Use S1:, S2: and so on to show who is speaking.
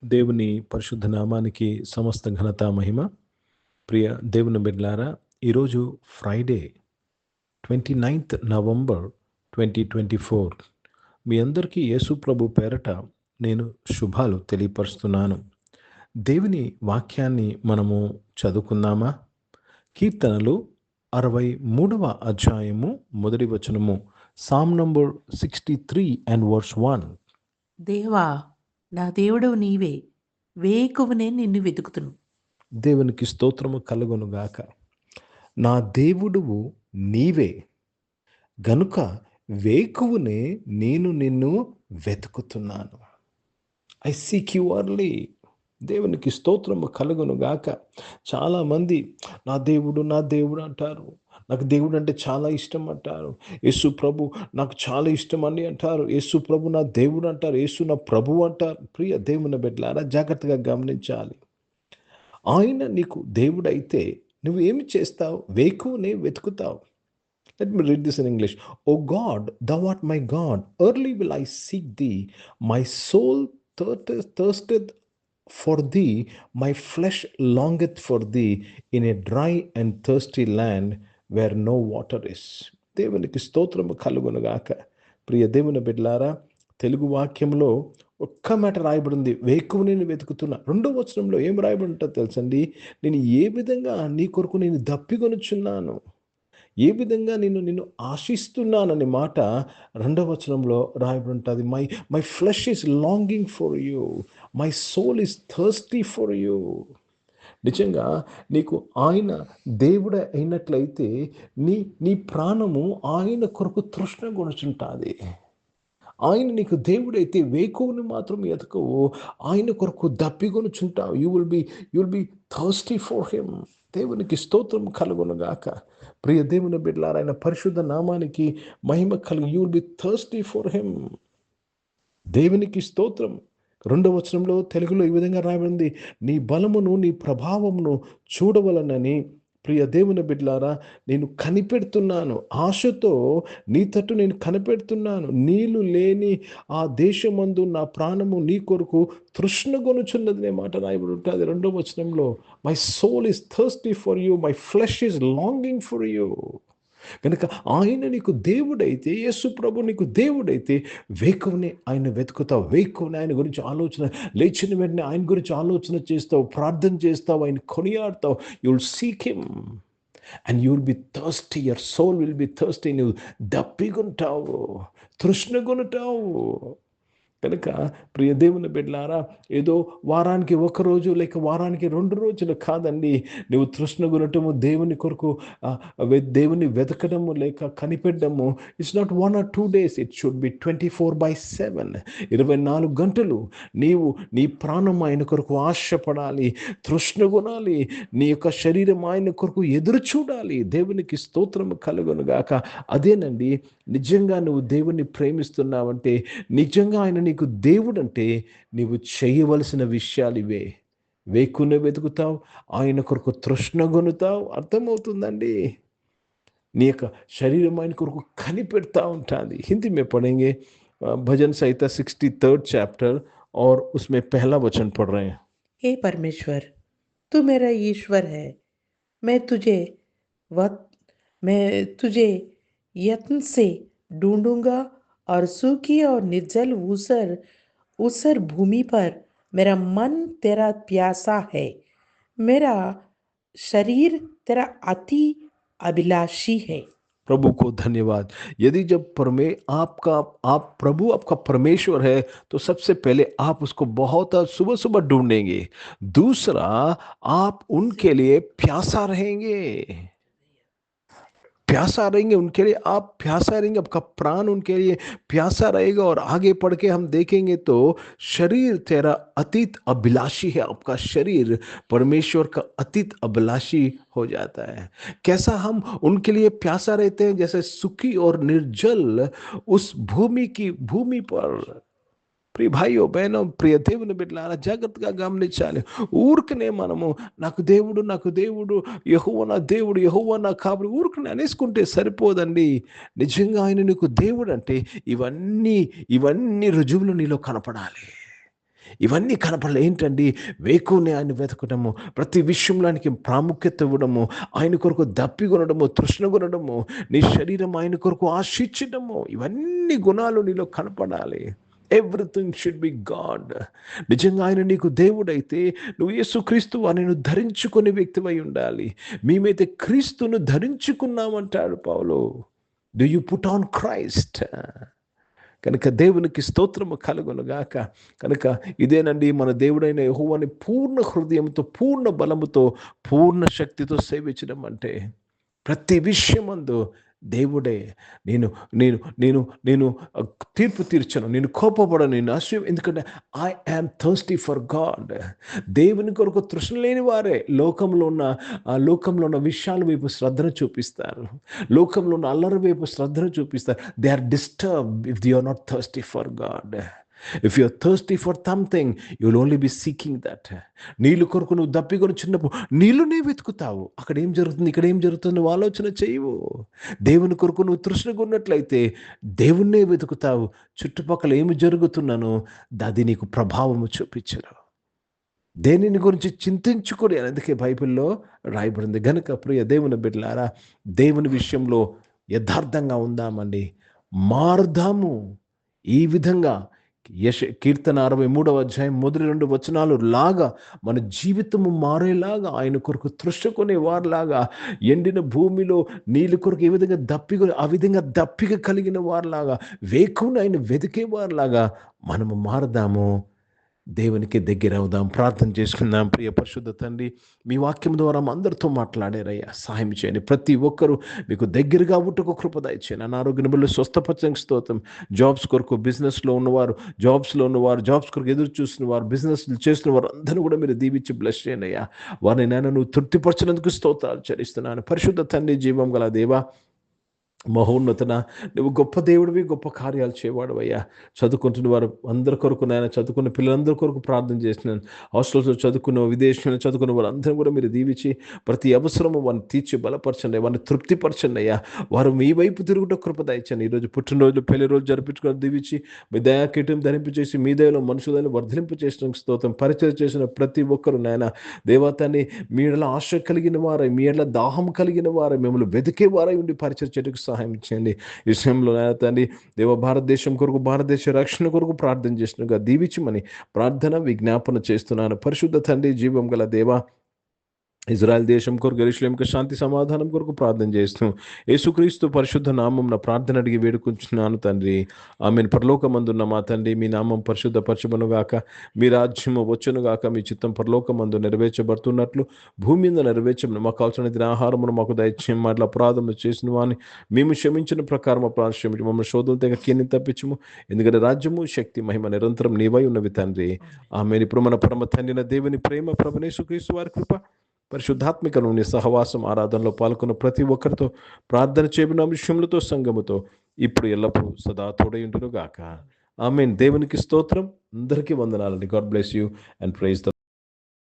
S1: దేవుని పరిశుద్ధ నామానికి సమస్త ఘనత మహిమ. ప్రియ దేవుని బిడ్డలారా, ఈరోజు ఫ్రైడే 29th నవంబర్ 2024. మీ అందరికీ యేసు ప్రభు పేరట నేను శుభాలు తెలియపరుస్తున్నాను. దేవుని వాక్యాన్ని మనము చదువుకుందామా? కీర్తనలు 63వ అధ్యాయము మొదటి వచనము, సామ్ నంబర్ 63 and verse 1.
S2: దేవా, నా దేవుడవు నీవే, వేకువనే నిన్ను వెతుకుతును.
S1: దేవునికి స్తోత్రము కలుగునుగాక. నా దేవుడువు నీవే గనుక వేకువనే నేను నిన్ను వెతుకుతున్నాను. I seek you early. దేవునికి స్తోత్రము కలుగునుగాక. చాలామంది నా దేవుడు అంటారు. నాకు దేవుడు అంటే చాలా ఇష్టం అంటారు. యేసు ప్రభు నాకు చాలా ఇష్టం అని అంటారు. యేసు ప్రభు నా దేవుడు అంటారు. యేసు నా ప్రభు అంటారు. ప్రియ దేవుని బిడ్డలారా, జాగ్రత్తగా గమనించాలి. ఆయన నీకు దేవుడైతే నువ్వు ఏమి చేస్తావు? వేకువనే వెతుకుతావు. Let me read this in English. O God, thou art my God. Early will I seek thee. My soul thirsteth for thee. My flesh longeth for thee in a dry and thirsty land where no water is. దేవునికి స్తోత్రము కలుగునుగాక. ప్రియ దేవుని బిడ్డలారా, తెలుగు వాక్యంలో ఒక్క మాట రాయబడింది, వేకువ నేను వెతుకుతున్నా. 2వ వచనంలో ఏం రాయబడి ఉంటుందో తెలుసండి? నేను ఏ విధంగా నీ కొరకు నేను దప్పికొనుచున్నాను, ఏ విధంగా నిన్ను ఆశిస్తున్నానని మాట 2వ వచనంలో రాయబడి ఉంటుంది. My flesh is longing for you, my soul is thirsty for you. నిజంగా నీకు ఆయన దేవుడు అయినట్లయితే నీ ప్రాణము ఆయన కొరకు తృష్ణ కొనుచుంటుంది. ఆయన నీకు దేవుడైతే వేకువని మాత్రం ఎతకవు, ఆయన కొరకు దప్పికొనుచుంటావు. You will be thirsty for him. దేవునికి స్తోత్రం కలుగునుగాక. ప్రియ దేవుని బిడ్డలారా, ఆయన పరిశుద్ధ నామానికి మహిమ కలుగు. You will be thirsty for him. దేవునికి స్తోత్రం. 2వ వచనంలో తెలుగులో ఈ విధంగా రాయబడింది, నీ బలమును నీ ప్రభావమును చూడవలనని. ప్రియ దేవుని బిడ్డలారా, నేను కనిపెడుతున్నాను, ఆశతో నీ తట్టు నేను కనిపెడుతున్నాను. నీళ్ళు లేని ఆ దేశమందు నా ప్రాణము నీ కొరకు తృష్ణగొనుచున్నదనే మాట రాయబడి ఉంటుంది 2వ వచనంలో. My soul is thirsty for you, my flesh is longing for you. కనుక ఆయన నీకు దేవుడైతే, యేసు ప్రభు నీకు దేవుడైతే, వేకువనే ఆయన వెతుకుతావు. వేకువనే ఆయన గురించి ఆలోచన, లేచిన వెంటనే ఆయన గురించి ఆలోచన చేస్తావు, ప్రార్థన చేస్తావు, ఆయన కొనియాడతావు. You will seek him and you will be thirsty. Your soul will be thirsty. నువ్వు దప్పిగొంటావు, తృష్ణగొనుటావు. కనుక ప్రియ దేవుని బిడ్డలారా, ఏదో వారానికి 1 రోజు లేక వారానికి 2 రోజులు కాదండి. నువ్వు తృష్ణగొనటము, దేవుని కొరకు దేవుని వెతకడము లేక కనిపెట్టడము, it's not 1 or 2 days. It should be 24/7. 24 గంటలు నీవు నీ ప్రాణం ఆయన కొరకు ఆశపడాలి, తృష్ణగొనాలి. నీ యొక్క శరీరం ఆయన కొరకు ఎదురు చూడాలి. దేవునికి స్తోత్రము కలుగునుగాక. అదేనండి, నిజంగా నువ్వు దేవుణ్ణి ప్రేమిస్తున్నావంటే, నిజంగా ఆయన నీకు దేవుడంటే, నీవు చేయవలసిన విషయాలు ఇవే. వేకునే వెతుకుతావు, ఆయన కొరకు తృష్ణగొనుతావు. అర్థమవుతుందండి? నీ యొక్క శరీరం ఆయన కొరకు కనిపెడతా ఉంటుంది. హిందీ में पढ़ेंगे भजन संहिता 63rd chapter और उसमें पहला वचन पढ़ रहे हैं.
S2: हे परमेश्वर, तू मेरा ईश्वर है। मैं तुझे यत्न से ढूंढूंगा और सूखी और निर्जल ऊसर भूमि पर मेरा मन तेरा प्यासा है। मेरा शरीर तेरा अति अभिलाषी है।
S1: प्रभु को धन्यवाद। यदि जब प्रभु आपका परमेश्वर है, तो सबसे पहले आप उसको बहुत सुबह सुबह ढूंढेंगे। दूसरा, आप उनके लिए प्यासा रहेंगे, उनके लिए आप प्यासा रहेंगे। आपका प्राण उनके लिए प्यासा रहेगा। और आगे पढ़ के हम देखेंगे तो शरीर तेरा अतीत अभिलाषी है। आपका शरीर परमेश्वर का अतीत अभिलाषी हो जाता है। कैसा हम उनके लिए प्यासा रहते हैं? जैसे सूखी और निर्जल उस भूमि पर। ప్రియ భాయ్యో బహనో, ప్రియ దేవుని బిడ్డలారా, జాగ్రత్తగా గమనించాలి. ఊరికనే మనము నాకు దేవుడు యెహోవా నా దేవుడు, యెహోవా నా కాపురి ఊరికనే అనేసుకుంటే సరిపోదండి. నిజంగా ఆయన నీకు దేవుడు అంటే ఇవన్నీ రుజువులు నీలో కనపడాలి. ఇవన్నీ కనపడలే. ఏంటండి? వేకువనే ఆయన వెతకడము, ప్రతి విషయంలో ఆయనకి ప్రాముఖ్యత ఇవ్వడము, ఆయన కొరకు దప్పిగొనడము, తృష్ణగొనడము, నీ శరీరం ఆయన కొరకు ఆశించడము, ఇవన్నీ గుణాలు నీలో కనపడాలి. Everything should be God. నిజంగా ఆయన నీకు దేవుడైతే నువ్వు యేసుక్రీస్తు ఆయనను ధరించుకునే వ్యక్తివై ఉండాలి. మేమైతే క్రీస్తును ధరించుకున్నామంటాడు Paul. Do you put on Christ? కనుక దేవునికి స్తోత్రము కలుగునుగాక. కనుక ఇదేనండి మన దేవుడైన యెహోవాని పూర్ణ హృదయంతో, పూర్ణ బలముతో, పూర్ణ శక్తితో సేవించడం అంటే. ప్రతి విషయమందు దేవుడే. నేను నేను నేను నేను తీర్పు తీర్చను, నేను కోపపడను, నేను ఎందుకంటే I am thirsty for God. దేవుని కొరకు తృష్ణ లేని వారే లోకంలో ఉన్న విషయాల వైపు శ్రద్ధను చూపిస్తారు, లోకంలో ఉన్న అల్లరి వైపు శ్రద్ధను చూపిస్తారు. They are disturb if they are not thirsty for God. If you are thirsty for something, you will only be seeking that. నీళ్ళు కొరకు నువ్వు దప్పికొని చిన్నప్పుడు నీళ్ళునే వెతుకుతావు. అక్కడ ఏం జరుగుతుంది, ఇక్కడ ఏం జరుగుతుంది నువ్వు ఆలోచన చేయవు. దేవుని కొరకు నువ్వు తృష్ణగా ఉన్నట్లయితే దేవుణ్ణే వెతుకుతావు. చుట్టుపక్కల ఏమి జరుగుతున్నానో అది నీకు ప్రభావము చూపించరు. దేనిని గురించి చింతించుకొని, అందుకే బైబిల్లో రాయబడింది. గనుక ప్రియ దేవుని బిడ్డలారా, దేవుని విషయంలో యథార్థంగా ఉందామండి, మారుదాము. ఈ విధంగా కీర్తన 63వ అధ్యాయం మొదటి 2 వచనాలు లాగా మన జీవితము మారేలాగా, ఆయన కొరకు తృష్ణకొనే వారిలాగా, ఎండిన భూమిలో నీళ్ళ కొరకు ఏ విధంగా ఆ విధంగా దప్పిక కలిగిన వారిలాగా, వేకువని ఆయన వెతికే వారిలాగా మనము మారదాము. దేవునికి దగ్గర అవుదాం. ప్రార్థన చేసుకుందాం. ప్రియ పరిశుద్ధ తండ్రి, మీ వాక్యం ద్వారా అందరితో మాట్లాడారయ్యా, సహాయం చేయండి. ప్రతి ఒక్కరూ మీకు దగ్గరగా ఉంటకు కృప దయచేయండి. అనారోగ్య బిడ్డలు స్వస్థపరచడానికి స్తోత్రం. జాబ్స్ కొరకు, బిజినెస్లో ఉన్నవారు, జాబ్స్ కొరకు ఎదురు చూస్తున్న వారు, బిజినెస్ చేస్తున్న వారు అందరూ కూడా మీరు దీవించి బ్లెస్ చేయండి అయ్యా. వారిని నేను నువ్వు తృప్తిపరచినందుకు స్తోత్రాలు చెల్లిస్తున్నాను. పరిశుద్ధ తండ్రి, జీవం గల దేవా, మహోన్నతన, నువ్వు గొప్ప దేవుడివి, గొప్ప కార్యాలు చేయవాడవయ్యా. చదువుకుంటున్న వారు అందరి కొరకు, నాయన చదువుకున్న పిల్లలందరి కొరకు ప్రార్థన చేసినాను. హాస్టల్స్లో చదువుకున్న, విదేశంలో చదువుకున్న వారందరూ కూడా మీరు దీవించి ప్రతి అవసరము వారిని తీర్చి బలపరచండి, వారిని తృప్తిపరచండి అయ్యా. వారు మీ వైపు తిరుగుట కృప దయచండి. ఈరోజు పుట్టినరోజు, పెళ్లి రోజు జరిపించుకొని దీవించి మీ దయాకీటం ధరింపచేసి మీ దయలో మనుషులను వర్ధలింపు చేసిన స్తోత్రం. పరిచయం చేసిన ప్రతి ఒక్కరు నాయన దేవతాన్ని మీ ఎడల ఆశ కలిగిన వారై, మీ ఎడల దాహం కలిగిన వారై, మిమ్మల్ని వెతికే వారై ఉండి పరిచయం చేయడానికి సహాయం చేయండి. ఈ విషయంలో తండ్రి దేవ, భారతదేశం కొరకు, భారతదేశ రక్షణ కొరకు ప్రార్థన చేసినగా దీవించమని ప్రార్థన విజ్ఞాపన చేస్తున్నాను. పరిశుద్ధ తండ్రి, జీవం గల దేవ, ఇజ్రాయెల్ దేశం కొరకు, యెరూషలేముకు శాంతి సమాధానం కొరకు ప్రార్థన చేస్తూ యేసుక్రీస్తు పరిశుద్ధ నామం నా ప్రార్థన అడిగి వేడుకుంటున్నాను తండ్రి. ఆమెను. పరలోకమందున్న మా తండ్రి, మీ నామం పరిశుద్ధపరచబడుగాక, మీ రాజ్యము వచ్చునుగాక, మీ చిత్తం పరలోకమందు నెరవేర్చబడుతున్నట్లు భూమి మీద నెరవేర్చమని మాకు కావాల్సిన ఆహారమును మాకు దయచేయం. మాటల అపరాధములు చేసిన వాని మేము క్షమించిన ప్రకారం అపరాధం క్షమించి మమ్మల్ని శోధనల తెగ కీని తప్పించము. ఎందుకంటే రాజ్యము, శక్తి, మహిమ నిరంతరం నీవై ఉన్నవి తండ్రి. ఆమెను. ఇప్పుడు మన పరమ తండ్రిన దేవుని ప్రేమ, ప్రభువైన యేసుక్రీస్తు వారి కృప, పరిశుద్ధాత్మికను నీ సహవాసం, ఆరాధనలో పాల్గొన్న ప్రతి ఒక్కరితో, ప్రార్థన చేయబడిన విషయములతో, సంఘముతో ఇప్పుడు ఎల్లప్పుడూ సదా తోడై ఉండును గాక. ఆమేన్. దేవునికి స్తోత్రం. అందరికీ వందనాలండి. God bless you and praise the